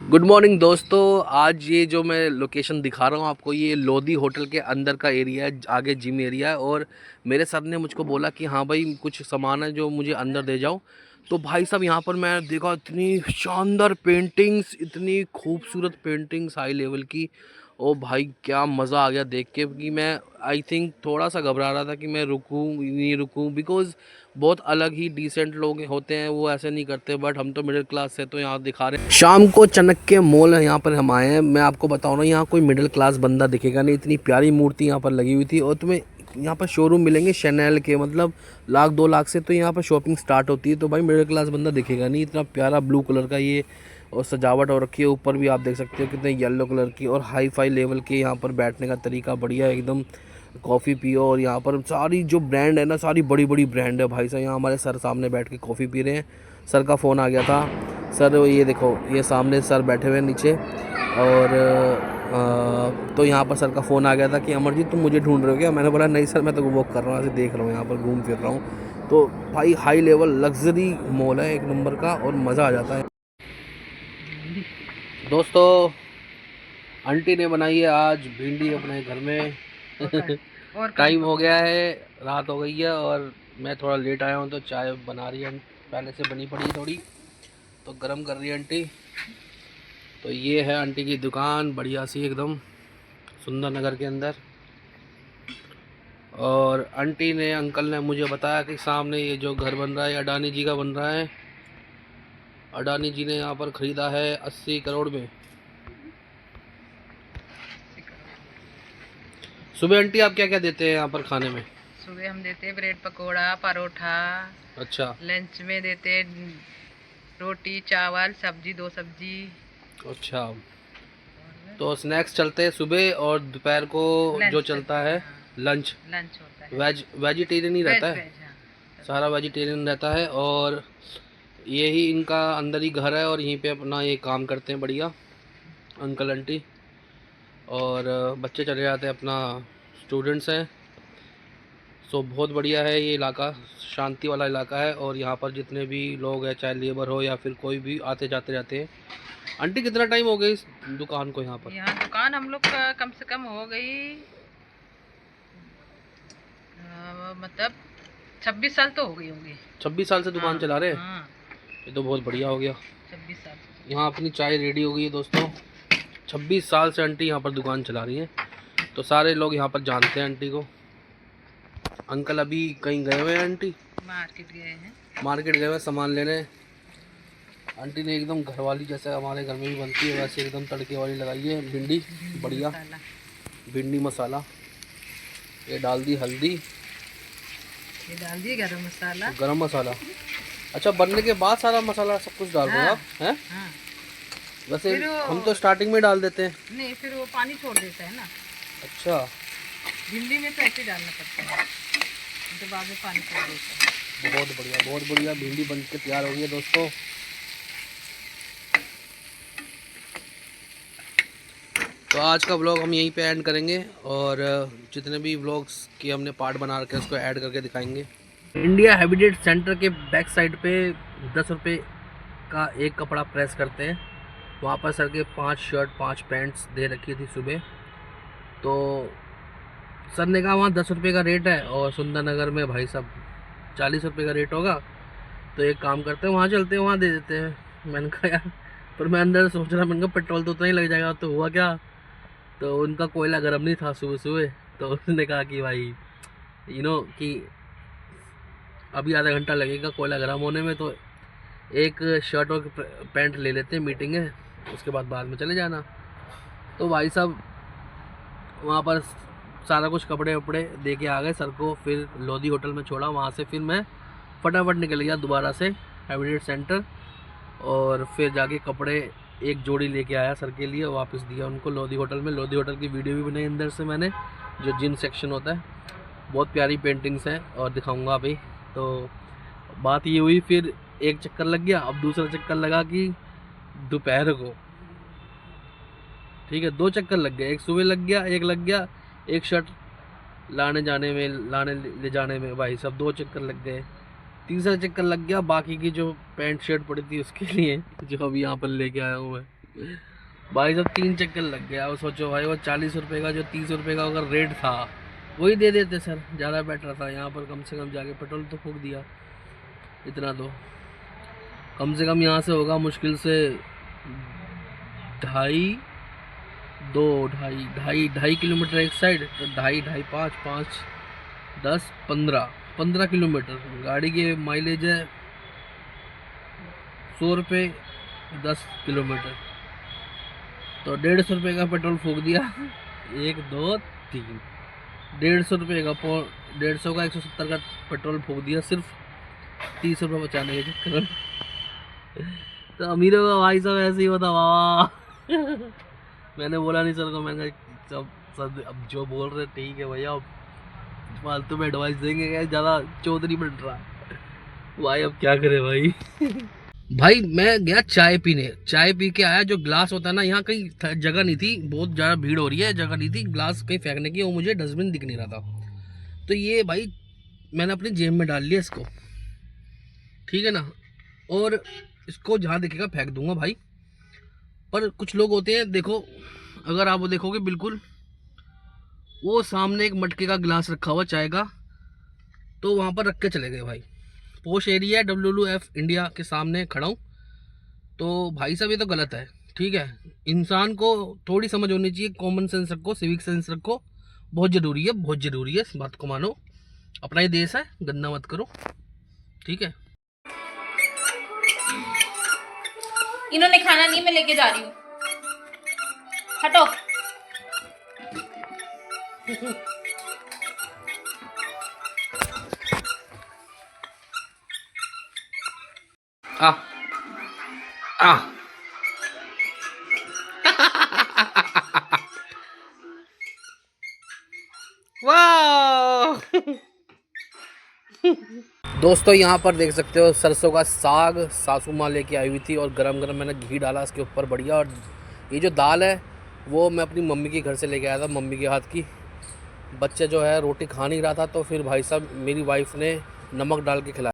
Good morning दोस्तों। आज ये जो मैं लोकेशन दिखा रहा हूँ आपको, ये लोधी होटल के अंदर का एरिया है, आगे जिम एरिया है। और मेरे सर ने मुझको बोला कि हाँ भाई कुछ सामान है जो मुझे अंदर दे जाओ। तो भाई साहब यहाँ पर मैं देखा इतनी शानदार पेंटिंग्स, इतनी खूबसूरत पेंटिंग्स हाई लेवल की। ओ भाई क्या मज़ा आ गया देख के कि मैं आई थिंक थोड़ा सा घबरा रहा था कि मैं रुकूँ नहीं रुकूँ, बिकॉज़ बहुत अलग ही डिसेंट लोग होते हैं, वो ऐसे नहीं करते। बट हम तो मिडिल क्लास से तो यहाँ दिखा रहे हैं। शाम को चाणक्य मॉल है यहाँ पर हम आए हैं। मैं आपको बताऊँ ना, यहाँ कोई मिडिल क्लास बंदा दिखेगा नहीं, इतनी प्यारी मूर्ति यहाँ पर लगी हुई थी। और तुम्हें यहाँ पर शोरूम मिलेंगे शैनल के, मतलब 1 लाख 2 लाख से तो यहाँ पर शॉपिंग स्टार्ट होती है। तो भाई मिडिल क्लास बंदा दिखेगा नहीं। इतना प्यारा ब्लू कलर का ये और सजावट हो रखी है। ऊपर भी आप देख सकते हो कितने येलो कलर की, और हाई फाई लेवल के यहाँ पर बैठने का तरीका बढ़िया एकदम। कॉफ़ी पियो, और यहाँ पर सारी जो ब्रांड है ना, सारी बड़ी बड़ी ब्रांड है भाई साहब। यहाँ हमारे सर सामने बैठ के कॉफ़ी पी रहे हैं। सर का फ़ोन आ गया था। सर ये देखो, ये सामने सर बैठे हुए हैं नीचे। और तो यहाँ पर सर का फ़ोन आ गया था कि अमरजीत तुम मुझे ढूंढ रहे हो क्या। मैंने बोला नहीं सर, मैं तो वॉक कर रहा हूँ, ऐसे देख रहा हूँ, यहाँ पर घूम फिर रहा हूँ। तो भाई हाई लेवल लग्जरी मॉल है एक नंबर का, और मज़ा आ जाता है। दोस्तों आंटी ने बनाई है आज भिंडी अपने घर में। और टाइम हो गया है, रात हो गई है, और मैं थोड़ा लेट आया हूँ तो चाय बना रही है। पहले से बनी पड़ी है थोड़ी, तो गरम कर रही है आंटी। तो ये है आंटी की दुकान, बढ़िया सी एकदम सुंदर नगर के अंदर। और आंटी ने, अंकल ने मुझे बताया कि सामने ये जो घर बन रहा है अडानी जी का बन रहा है। अडानी जी ने यहाँ पर ख़रीदा है 80 करोड़ में। सुबह आंटी आप क्या क्या देते हैं यहाँ पर खाने में? सुबह हम देते हैं ब्रेड पकोड़ा, परोठा। अच्छा। लंच में देते हैं रोटी चावल सब्जी, 2 सब्जी। अच्छा, तो स्नैक्स चलते हैं सुबह, और दोपहर को जो चलता है लंच लंच होता है वेजिटेरियन ही रहता है। हाँ। सारा वेजिटेरियन रहता है। और यही इनका अंदर ही घर है, और यहीं पे अपना ये काम करते हैं बढ़िया अंकल आंटी। और बच्चे चले जाते हैं, अपना स्टूडेंट्स हैं। सो बहुत बढ़िया है ये इलाका, शांति वाला इलाका है। और यहाँ पर जितने भी लोग हैं, चाहे लेबर हो या फिर कोई भी, आते जाते रहते हैं। आंटी कितना टाइम हो गया इस दुकान को यहाँ पर? यहाँ दुकान हम लोग का कम से कम हो गई मतलब 26 साल तो हो गई होंगी। 26 साल से दुकान चला रहे हैं। हाँ। ये तो बहुत बढ़िया हो गया। 26 साल। यहाँ अपनी चाय रेडी हो गई है दोस्तों। 26 साल से आंटी यहाँ पर दुकान चला रही हैं, तो सारे लोग यहाँ पर जानते हैं आंटी को। अंकल अभी कहीं गए हुए हैं, आंटी मार्केट गए हैं। मार्केट गए हुए सामान लेने। आंटी ने एकदम घरवाली जैसे हमारे घर में भी बनती है वैसे एकदम तड़के वाली लगाई है भिंडी, बढ़िया भिंडी मसाला। ये डाल दी हल्दी, ये डाल दिए गरम मसाला। अच्छा, बनने के बाद सारा मसाला सब कुछ डाल दो आप हैं? हाँ। वैसे हम तो स्टार्टिंग में डाल देते हैं। नहीं, फिर वो पानी छोड़ देता है ना। अच्छा, भिंडी में तो ऐसे डालना पड़ता है, तो बाद में पानी छोड़ देता है। बहुत बढ़िया बहुत बढ़िया। भिंडी बन के तैयार हो गई है दोस्तों। तो आज का व्लॉग हम यहीं पे एंड करेंगे, और जितने भी व्लॉग्स की हमने पार्ट बना रखे हैं उसको ऐड करके दिखाएंगे। इंडिया हैबिटेट सेंटर के बैक साइड पे 10 रुपये का एक कपड़ा प्रेस करते हैं। वहाँ पर सर के 5 शर्ट 5 पैंट्स दे रखी थी सुबह। तो सर ने कहा वहाँ 10 रुपये का रेट है, और सुंदर नगर में भाई साहब 40 रुपये का रेट होगा। तो एक काम करते हैं, वहाँ चलते हैं, वहाँ दे देते हैं। मैंने कहा यार, पर मैं अंदर सोच रहा, मैंने कहा पेट्रोल तो उतना ही लग जाएगा। तो हुआ क्या, तो उनका कोयला गर्म नहीं था सुबह सुबह। तो उसने कहा कि भाई कि अभी आधा घंटा लगेगा कोयला गर्म होने में, तो एक शर्ट और पैंट ले लेते हैं, मीटिंग है, उसके बाद में चले जाना। तो भाई साहब वहाँ पर सारा कुछ कपड़े वपड़े दे के आ गए सर को। फिर लोधी होटल में छोड़ा, वहाँ से फिर मैं फटाफट निकल गया दोबारा से हैबिटेट सेंटर। और फिर जाके कपड़े एक जोड़ी लेके आया सर के लिए, वापस दिया उनको लोधी होटल में। लोधी होटल की वीडियो भी बनाई अंदर से मैंने, जो जिम सेक्शन होता है। बहुत प्यारी पेंटिंग्स हैं और दिखाऊंगा अभी। तो बात ये हुई, फिर एक चक्कर लग गया। अब दूसरा चक्कर लगा कि दोपहर को, ठीक है, 2 चक्कर लग गए। एक सुबह लग गया, एक लग गया एक शर्ट लाने ले जाने में भाई सब 2 चक्कर लग गए। तीसरा चक्कर लग गया बाकी की जो पैंट शर्ट पड़ी थी उसके लिए, जो अभी यहाँ पर लेके आया हूँ मैं। भाई साहब 3 चक्कर लग गया। वो सोचो भाई, वो 40 रुपये का जो 30 रुपये का अगर रेट था वही दे देते सर, ज़्यादा बेटर था। यहाँ पर कम से कम जाके पेट्रोल तो फूक दिया। इतना तो कम से कम यहाँ से होगा मुश्किल से 2.5 किलोमीटर एक साइड, तो 2.5 5 10 15 किलोमीटर। गाड़ी की माइलेज है 100 रुपये 10 किलोमीटर, तो 150 रुपये का पेट्रोल फूक दिया। 1 2 3 150 रुपये का 150 का 170 का पेट्रोल फूक दिया सिर्फ 30 रुपये बचाने के चक्कर में। तो अमीरों का भाई साहब ऐसे ही होता वाह। मैंने बोला नहीं सर को, मैंने सब सर अब जो बोल रहे ठीक है भैया, अब फालतू में एडवाइस देंगे क्या, ज़्यादा चौधरी बन रहा भाई, अब क्या करे भाई। भाई मैं गया चाय पीने, चाय पी के आया, जो ग्लास होता है ना, यहाँ कहीं जगह नहीं थी, बहुत ज़्यादा भीड़ हो रही है, जगह नहीं थी ग्लास कहीं फेंकने की, वो मुझे डस्टबिन दिख नहीं रहा था। तो ये भाई मैंने अपनी जेब में डाल लिया इसको, ठीक है ना, और इसको जहाँ दिखेगा फेंक दूंगा भाई। पर कुछ लोग होते हैं, देखो अगर आप वो देखोगे बिल्कुल वो सामने एक मटके का गिलास रखा हुआ चाय का, तो वहाँ पर रख के चले गए भाई। पोश एरिया WWF इंडिया के सामने खड़ा हूँ, तो भाई साहब ये तो गलत है, ठीक है। इंसान को थोड़ी समझ होनी चाहिए, कॉमन सेंस रखो, सिविक सेंस रखो, बहुत ज़रूरी है, बहुत ज़रूरी है, इस बात को मानो। अपना ही देश है, गंदा मत करो, ठीक है। इन्होंने खाना नहीं, मैं लेके जा रही हूँ, हटो। आ आ वाह। दोस्तों यहाँ पर देख सकते हो सरसों का साग सासू माँ लेके आई हुई थी, और गरम गरम मैंने घी डाला इसके ऊपर बढ़िया। और ये जो दाल है वो मैं अपनी मम्मी के घर से लेके आया था, मम्मी के हाथ की। बच्चे जो है रोटी खा नहीं रहा था, तो फिर भाई साहब मेरी वाइफ ने नमक डाल के खिलाया।